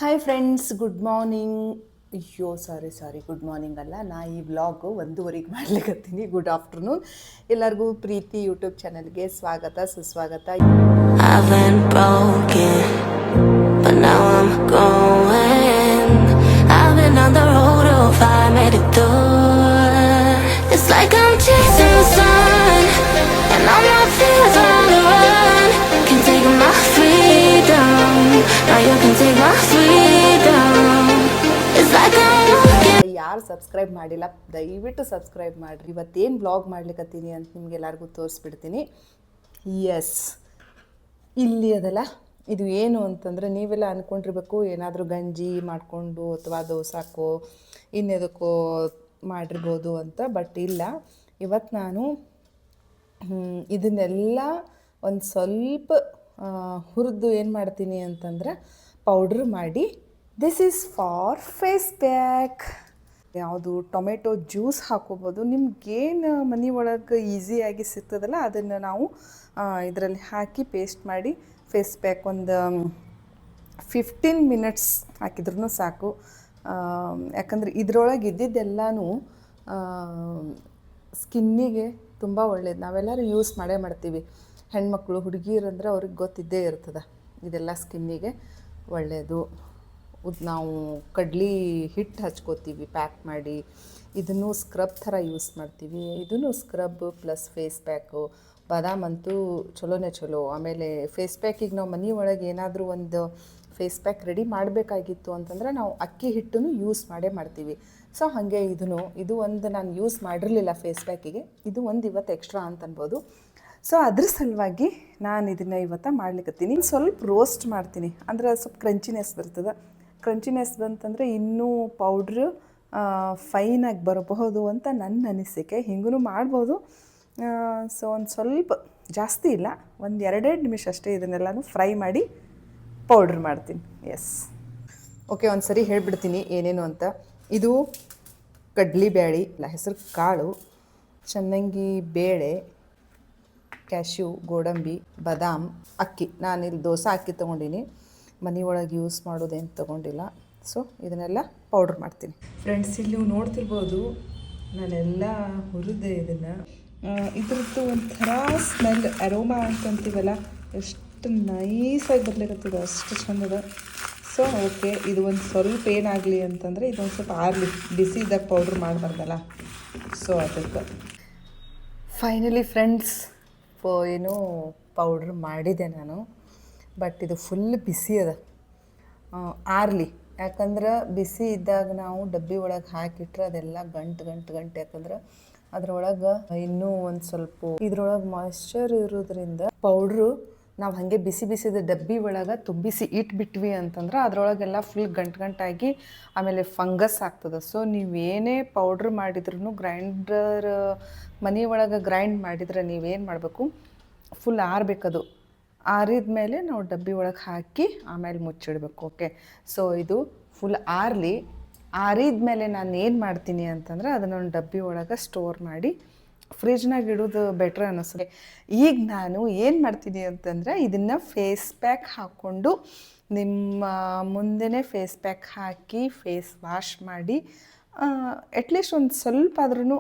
Hi friends, good morning. ಅಯ್ಯೋ ಸಾರಿ good morning ಅಲ್ಲ, ನಾ ಈ ವ್ಲಾಗು 1:30ಗೆ ಮಾಡ್ಲಿಕ್ಕತ್ತೀನಿ. ಗುಡ್ ಆಫ್ಟರ್ನೂನ್ ಎಲ್ಲರಿಗೂ. ಪ್ರೀತಿ ಯೂಟ್ಯೂಬ್ ಚಾನಲ್ಗೆ ಸ್ವಾಗತ ಸುಸ್ವಾಗತ. I've been broken, but now I'm going. I've been on the road, oh, I made it through. It's like I'm chasing the sun, and all my fears on the run. Can take my freedom, now you can take my freedom. It's like I'm walking. ಯಾರು subscribe ಮಾಡಿಲ್ಲ ದಯವಿಟ್ಟು subscribe ಮಾಡಿರಿ. ಇವತ್ತೇನು vlog ಮಾಡ್ಲಿಕ್ಕತ್ತೀನಿ ಅಂತ ನಿಮ್ಗೆಲ್ಲರಿಗೂ ತೋರಿಸ್ಬಿಡ್ತೀನಿ. S, ಇಲ್ಲಿ ಅದಲ್ಲ, ಇದು ಏನು ಅಂತಂದರೆ ನೀವೆಲ್ಲ ಅಂದ್ಕೊಂಡಿರ್ಬೇಕು ಏನಾದರೂ ಗಂಜಿ ಮಾಡಿಕೊಂಡು ಅಥವಾ ದೋಸಾಕೋ ಇನ್ನೆದಕ್ಕೋ ಮಾಡಿರ್ಬೋದು ಅಂತ. ಬಟ್ ಇಲ್ಲ, ಇವತ್ತು ನಾನು ಇದನ್ನೆಲ್ಲ ಒಂದು ಸ್ವಲ್ಪ ಹುರಿದು ಏನು ಮಾಡ್ತೀನಿ ಅಂತಂದ್ರೆ ಪೌಡ್ರ್ ಮಾಡಿ, this is for face pack. ಯಾವುದು ಟೊಮೆಟೊ ಜ್ಯೂಸ್ ಹಾಕೋಬೋದು, ನಿಮ್ಗೇನು ಮನೆ ಒಳಗೆ ಈಸಿಯಾಗಿ ಸಿಗ್ತದಲ್ಲ ಅದನ್ನು ನಾವು ಇದರಲ್ಲಿ ಹಾಕಿ ಪೇಸ್ಟ್ ಮಾಡಿ ಫೇಸ್ ಪ್ಯಾಕ್ ಒಂದು 15 ಮಿನಿಟ್ಸ್ ಹಾಕಿದ್ರೂ ಸಾಕು. ಯಾಕಂದರೆ ಇದರೊಳಗೆ ಇದ್ದಿದ್ದೆಲ್ಲನೂ ಸ್ಕಿನ್ನಿಗೆ ತುಂಬ ಒಳ್ಳೆಯದು. ನಾವೆಲ್ಲರೂ ಯೂಸ್ ಮಾಡೇ ಮಾಡ್ತೀವಿ. ಹೆಣ್ಮಕ್ಳು ಹುಡುಗಿಯರಂದ್ರೆ ಅವ್ರಿಗೆ ಗೊತ್ತಿದ್ದೇ ಇರ್ತದೆ, ಇದೆಲ್ಲ ಸ್ಕಿನ್ನಿಗೆ ಒಳ್ಳೆಯದು. ನಾವು ಕಡ್ಲಿ ಹಿಟ್ಟು ಹಚ್ಕೋತೀವಿ ಪ್ಯಾಕ್ ಮಾಡಿ, ಇದನ್ನು ಸ್ಕ್ರಬ್ ಥರ ಯೂಸ್ ಮಾಡ್ತೀವಿ. ಇದನ್ನು ಸ್ಕ್ರಬ್ ಪ್ಲಸ್ ಫೇಸ್ ಪ್ಯಾಕು. ಬಾದಾಮ್ ಅಂತೂ ಚಲೋನೇ ಚಲೋ. ಆಮೇಲೆ ಫೇಸ್ ಪ್ಯಾಕಿಗೆ ನಾವು ಮನೆ ಒಳಗೆ ಏನಾದರೂ ಒಂದು ಫೇಸ್ ಪ್ಯಾಕ್ ರೆಡಿ ಮಾಡಬೇಕಾಗಿತ್ತು ಅಂತಂದ್ರೆ ನಾವು ಅಕ್ಕಿ ಹಿಟ್ಟನ್ನು ಯೂಸ್ ಮಾಡೇ ಮಾಡ್ತೀವಿ. ಸೊ ಹಾಗೆ ಇದು ಒಂದು ನಾನು ಯೂಸ್ ಮಾಡಿರಲಿಲ್ಲ ಫೇಸ್ ಪ್ಯಾಕಿಗೆ, ಇದು ಒಂದು ಇವತ್ತು ಎಕ್ಸ್ಟ್ರಾ ಅಂತ ಅನ್ಬೋದು. ಸೊ ಅದ್ರ ಸಲುವಾಗಿ ನಾನು ಇದನ್ನು ಇವತ್ತು ಮಾಡ್ಲಿಕ್ಕತ್ತೀನಿ. ಸ್ವಲ್ಪ ರೋಸ್ಟ್ ಮಾಡ್ತೀನಿ, ಅಂದರೆ ಸ್ವಲ್ಪ ಕ್ರಂಚಿನೆಸ್ ಬರ್ತದೆ. ಕ್ರಂಚಿನೆಸ್ ಬಂತಂದರೆ ಇನ್ನೂ ಪೌಡ್ರು ಫೈನಾಗಿ ಬರಬಹುದು ಅಂತ ನನ್ನ ಅನಿಸಿಕೆ. ಹಿಂಗೂ ಮಾಡ್ಬೋದು. ಸೊ ಒಂದು ಸ್ವಲ್ಪ ಜಾಸ್ತಿ ಇಲ್ಲ, ಒಂದು 2 ನಿಮಿಷ ಅಷ್ಟೇ ಇದನ್ನೆಲ್ಲನೂ ಫ್ರೈ ಮಾಡಿ ಪೌಡ್ರ್ ಮಾಡ್ತೀನಿ. ಎಸ್, ಓಕೆ, ಒಂದು ಸರಿ ಹೇಳಿಬಿಡ್ತೀನಿ ಏನೇನು ಅಂತ. ಇದು ಕಡ್ಲಿ ಬೇಳೆ ಇಲ್ಲ, ಹೆಸರು ಕಾಳು, ಚನ್ನಂಗಿ ಬೇಳೆ, ಕ್ಯಾಶ್ಯೂ, ಗೋಡಂಬಿ, ಬಾದಾಮ್, ಅಕ್ಕಿ. ನಾನಿಲ್ಲಿ ದೋಸೆ ಅಕ್ಕಿ ತೊಗೊಂಡಿನಿ, ಮನೆ ಒಳಗೆ ಯೂಸ್ ಮಾಡೋದೇನು ತೊಗೊಂಡಿಲ್ಲ. ಸೊ ಇದನ್ನೆಲ್ಲ ಪೌಡ್ರ್ ಮಾಡ್ತೀನಿ. ಫ್ರೆಂಡ್ಸ್, ಇಲ್ಲಿ ನೀವು ನೋಡ್ತಿರ್ಬೋದು ನಾನೆಲ್ಲ ಹುರಿದೆ ಇದನ್ನು. ಇದ್ರದ್ದು ಒಂಥರ ಸ್ಮೆಲ್, ಅರೋಮಾ ಅಂತಂತೀವಲ್ಲ, ಎಷ್ಟು ನೈಸಾಗಿ ಬರ್ಲಿಕ್ಕತ್ತದ, ಅಷ್ಟು ಚಂದದ. ಸೊ ಓಕೆ, ಇದು ಒಂದು ಸ್ವಲ್ಪ ಏನಾಗಲಿ ಅಂತಂದರೆ ಇದೊಂದು ಸ್ವಲ್ಪ ಆರಲಿ, ಬಿಸಿ ಇದ್ದಾಗ ಪೌಡ್ರ್ ಮಾಡಬಾರ್ದಲ್ಲ. ಸೊ ಅದಕ್ಕೆ ಫೈನಲಿ ಫ್ರೆಂಡ್ಸ್ ಏನೋ ಪೌಡ್ರ್ ಮಾಡಿದೆ ನಾನು. ಬಟ್ ಇದು ಫುಲ್ ಬಿಸಿ ಅದ, ಆರಲಿ. ಯಾಕಂದ್ರೆ ಬಿಸಿ ಇದ್ದಾಗ ನಾವು ಡಬ್ಬಿ ಒಳಗೆ ಹಾಕಿಟ್ರೆ ಅದೆಲ್ಲ ಗಂಟು ಯಾಕಂದ್ರೆ ಅದ್ರೊಳಗೆ ಇನ್ನೂ ಒಂದು ಸ್ವಲ್ಪ ಇದ್ರೊಳಗೆ ಮಾಯ್ಶ್ಚರ್ ಇರೋದ್ರಿಂದ ಪೌಡ್ರು ನಾವು ಹಾಗೆ ಬಿಸಿದ ಡಬ್ಬಿ ಒಳಗೆ ತುಂಬಿಸಿ ಇಟ್ಬಿಟ್ವಿ ಅಂತಂದ್ರೆ ಅದ್ರೊಳಗೆಲ್ಲ ಫುಲ್ ಗಂಟಾಗಿ ಆಮೇಲೆ ಫಂಗಸ್ ಆಗ್ತದೆ. ಸೊ ನೀವೇನೇ ಪೌಡ್ರ್ ಮಾಡಿದ್ರೂ ಗ್ರೈಂಡರ್ ಮನೆ ಒಳಗೆ ಗ್ರೈಂಡ್ ಮಾಡಿದ್ರೆ ನೀವೇನು ಮಾಡಬೇಕು, ಫುಲ್ ಆರಬೇಕದು. ಆರಿದ ಮೇಲೆ ನಾವು ಡಬ್ಬಿ ಒಳಗೆ ಹಾಕಿ ಆಮೇಲೆ ಮುಚ್ಚಿಡಬೇಕು. ಓಕೆ, ಸೊ ಇದು ಫುಲ್ ಆರಲಿ. ಆರಿದ ಮೇಲೆ ನಾನು ಏನು ಮಾಡ್ತೀನಿ ಅಂತಂದ್ರೆ ಅದನ್ನೊಂದು ಡಬ್ಬಿ ಒಳಗೆ ಸ್ಟೋರ್ ಮಾಡಿ ಫ್ರಿಜ್ನಾಗ ಇಡೋದು ಬೆಟ್ರ್ ಅನ್ನಿಸ್ತದೆ. ಈಗ ನಾನು ಏನು ಮಾಡ್ತೀನಿ ಅಂತಂದರೆ ಇದನ್ನು ಫೇಸ್ ಪ್ಯಾಕ್ ಹಾಕ್ಕೊಂಡು ನಿಮ್ಮ ಮುಂದೆನೇ ಫೇಸ್ ಪ್ಯಾಕ್ ಹಾಕಿ ಫೇಸ್ ವಾಶ್ ಮಾಡಿ ಅಟ್ಲೀಸ್ಟ್ ಒಂದು ಸ್ವಲ್ಪ ಆದ್ರೂ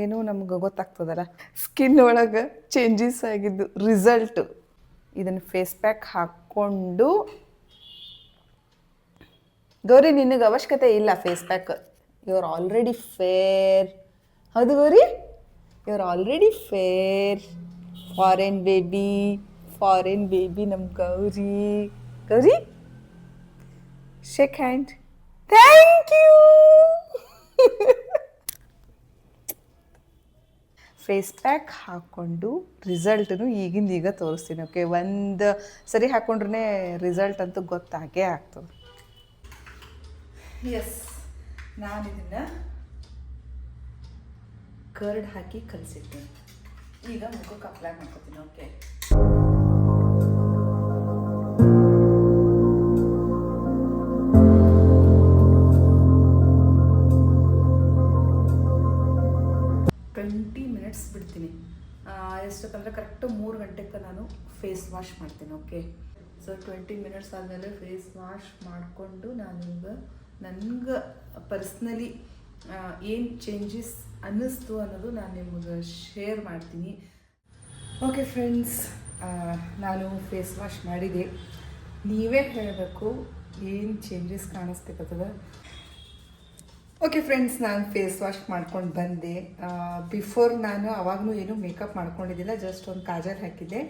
ಏನೋ ನಮ್ಗೆ ಗೊತ್ತಾಗ್ತದಲ್ಲ ಸ್ಕಿನ್ ಒಳಗೆ ಚೇಂಜಸ್ ಆಗಿದ್ದು ರಿಸಲ್ಟು. ಇದನ್ನು ಫೇಸ್ ಪ್ಯಾಕ್ ಹಾಕ್ಕೊಂಡು, ಗೌರಿ ನಿನಗೆ ಅವಶ್ಯಕತೆ ಇಲ್ಲ face pack, you are already fair. ಹೌದು Gauri, you are already fair. Foreign baby ನಮ್ಮ Gauri shake hand. Thank you. Face pack ಹಾಕ್ಕೊಂಡು ರಿಸಲ್ಟನ್ನು ಈಗ ತೋರಿಸ್ತೀನಿ. ಓಕೆ, ಒಂದು ಸರಿ ಹಾಕ್ಕೊಂಡ್ರೆ ರಿಸಲ್ಟ್ ಅಂತೂ ಗೊತ್ತಾಗೇ ಆಗ್ತದೆ. ಎಸ್, ನಾನು ಇದನ್ನು ಕರ್ಡ್ ಹಾಕಿ ಕಲಿಸಿದ್ದೀನಿ. ಈಗ ಮುಖಕ್ಕೆ ಅಪ್ಲೈ ಮಾಡ್ಕೊತೀನಿ. ಓಕೆ, ಬಿಡ್ತೀನಿ. ಎಷ್ಟಕ್ಕಂದ್ರೆ ಕರೆಕ್ಟು 3 ಗಂಟೆಗೆ ನಾನು ಫೇಸ್ ವಾಶ್ ಮಾಡ್ತೀನಿ. ಓಕೆ, ಸೊ 20 ಮಿನಿಟ್ಸ್ ಆದಮೇಲೆ ಫೇಸ್ ವಾಶ್ ಮಾಡಿಕೊಂಡು ನಾನು ನಿಮ್ಗೆ ನನಗೆ ಪರ್ಸ್ನಲಿ ಏನು ಚೇಂಜಸ್ ಅನ್ನಿಸ್ತು ಅನ್ನೋದು ನಾನು ನಿಮ್ಗೆ ಶೇರ್ ಮಾಡ್ತೀನಿ. ಓಕೆ ಫ್ರೆಂಡ್ಸ್, ನಾನು ಫೇಸ್ ವಾಶ್ ಮಾಡಿದೆ. ನೀವೇ ಹೇಳಬೇಕು ಏನು ಚೇಂಜಸ್ ಕಾಣಿಸ್ತಿರ್ತದ. ಓಕೆ ಫ್ರೆಂಡ್ಸ್, ನಾನು ಫೇಸ್ ವಾಶ್ ಮಾಡ್ಕೊಂಡು ಬಂದೆ. ಬಿಫೋರ್ ನಾನು ಅವಾಗೂ ಏನೂ ಮೇಕಪ್ ಮಾಡ್ಕೊಂಡಿದ್ದಿಲ್ಲ, ಜಸ್ಟ್ ಒಂದು ಕಾಜಲ್ ಹಾಕಿದ್ದೆ.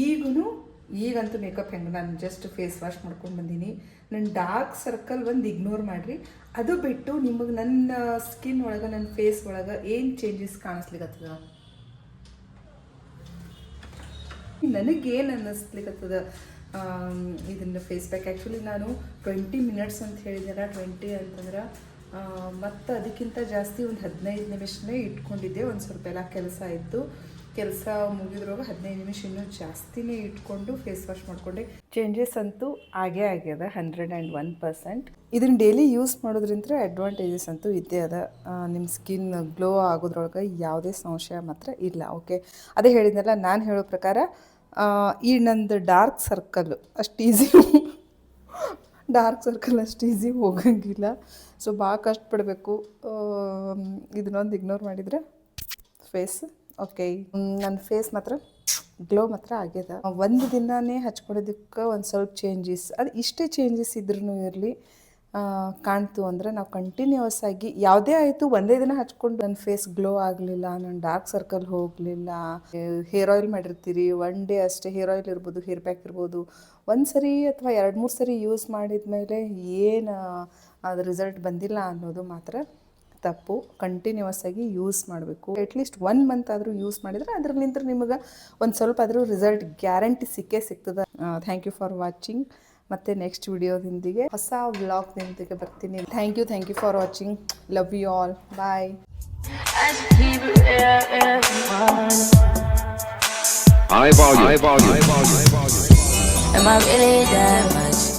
ಈಗಂತೂ ಮೇಕಪ್ ಹೆಂಗೆ, ನಾನು ಜಸ್ಟ್ ಫೇಸ್ ವಾಶ್ ಮಾಡ್ಕೊಂಡು ಬಂದೀನಿ. ನನ್ನ ಡಾರ್ಕ್ ಸರ್ಕಲ್ ಒಂದು ಇಗ್ನೋರ್ ಮಾಡಿರಿ. ಅದು ಬಿಟ್ಟು ನಿಮಗೆ ನನ್ನ ಸ್ಕಿನ್ ಒಳಗೆ, ನನ್ನ ಫೇಸ್ ಒಳಗೆ ಏನು ಚೇಂಜಸ್ ಕಾಣಿಸ್ಲಿಕ್ಕತ್ತದ, ನನಗೇನು ಅನ್ನಿಸ್ಲಿಕ್ಕತ್ತದ ಇದನ್ನು ಫೇಸ್ ಪ್ಯಾಕ್. ಆ್ಯಕ್ಚುಲಿ ನಾನು 20 ಮಿನಿಟ್ಸ್ ಅಂತ ಹೇಳಿದ್ದೆಲ್ಲ, 20 ಅಂತಂದ್ರೆ ಮತ್ತು ಅದಕ್ಕಿಂತ ಜಾಸ್ತಿ ಒಂದು 15 ನಿಮಿಷನೇ ಇಟ್ಕೊಂಡಿದ್ದೆ. ಒಂದು ಸ್ವಲ್ಪ ಎಲ್ಲ ಕೆಲಸ ಮುಗಿದ್ರಾಗ 15 ನಿಮಿಷ ಇನ್ನೂ ಜಾಸ್ತಿನೇ ಇಟ್ಕೊಂಡು ಫೇಸ್ ವಾಶ್ ಮಾಡಿಕೊಂಡೆ. ಚೇಂಜಸ್ ಅಂತೂ ಆಗೇ ಆಗ್ಯದ 101%. ಇದನ್ನು ಡೈಲಿ ಯೂಸ್ ಮಾಡೋದ್ರಿಂದ ಅಡ್ವಾಂಟೇಜಸ್ ಅಂತೂ ಇದ್ದೇ ಅದ. ನಿಮ್ಮ ಸ್ಕಿನ್ ಗ್ಲೋ ಆಗೋದ್ರೊಳಗೆ ಯಾವುದೇ ಸಂಶಯ ಮಾತ್ರ ಇಲ್ಲ. ಓಕೆ, ಅದೇ ಹೇಳಿದ್ನಲ್ಲ, ನಾನು ಹೇಳೋ ಪ್ರಕಾರ ಈ ನಂದು ಡಾರ್ಕ್ ಸರ್ಕಲ್ ಅಷ್ಟು ಈಸಿ ಹೋಗಂಗಿಲ್ಲ. ಸೊ ಭಾಳ ಕಷ್ಟಪಡಬೇಕು. ಇದನ್ನೊಂದು ಇಗ್ನೋರ್ ಮಾಡಿದರೆ ಫೇಸ್ ಓಕೆ. ನನ್ನ ಫೇಸ್ ಮಾತ್ರ ಗ್ಲೋ ಮಾತ್ರ ಆಗ್ಯದ. ಒಂದು ದಿನನೇ ಹಚ್ಕೊಳ್ಳೋದಕ್ಕೆ ಒಂದು ಸ್ವಲ್ಪ ಚೇಂಜಸ್, ಅದು ಇಷ್ಟೇ ಚೇಂಜಸ್ ಇದ್ರೂ ಇರಲಿ, ಕಾಣ್ತು ಅಂದರೆ ನಾವು ಕಂಟಿನ್ಯೂಸ್ ಆಗಿ ಯಾವುದೇ ಆಯಿತು ಒಂದೇ ದಿನ ಹಚ್ಕೊಂಡು ನನ್ನ ಫೇಸ್ ಗ್ಲೋ ಆಗಲಿಲ್ಲ, ನನ್ನ ಡಾರ್ಕ್ ಸರ್ಕಲ್ ಹೋಗಲಿಲ್ಲ. ಹೇರ್ ಆಯಿಲ್ ಮಾಡಿರ್ತೀರಿ, ಒನ್ ಡೇ ಅಷ್ಟೇ ಹೇರ್ ಆಯಿಲ್ ಇರ್ಬೋದು, ಹೇರ್ ಪ್ಯಾಕ್ ಇರ್ಬೋದು, ಒಂದು ಸರಿ ಅಥವಾ 2-3 ಸರಿ ಯೂಸ್ ಮಾಡಿದ ಮೇಲೆ ಏನು ಅದು ರಿಸಲ್ಟ್ ಬಂದಿಲ್ಲ ಅನ್ನೋದು ಮಾತ್ರ ತಪ್ಪು. ಕಂಟಿನ್ಯೂಸ್ ಆಗಿ ಯೂಸ್ ಮಾಡಬೇಕು. ಅಟ್ಲೀಸ್ಟ್ 1 ಮಂತ್ ಆದರೂ ಯೂಸ್ ಮಾಡಿದರೆ ಅದರಲ್ಲಿಂದ ನಿಮಗೆ ಒಂದು ಸ್ವಲ್ಪ ಆದರೂ ರಿಸಲ್ಟ್ ಗ್ಯಾರಂಟಿ ಸಿಗ್ತದೆ. Thank you for watching. ಮತ್ತು ನೆಕ್ಸ್ಟ್ ವಿಡಿಯೋದೊಂದಿಗೆ ಹೊಸ ವ್ಲಾಗ್ದೊಂದಿಗೆ ಬರ್ತೀನಿ. Thank you for watching. Love you all. Bye. Am I really that much?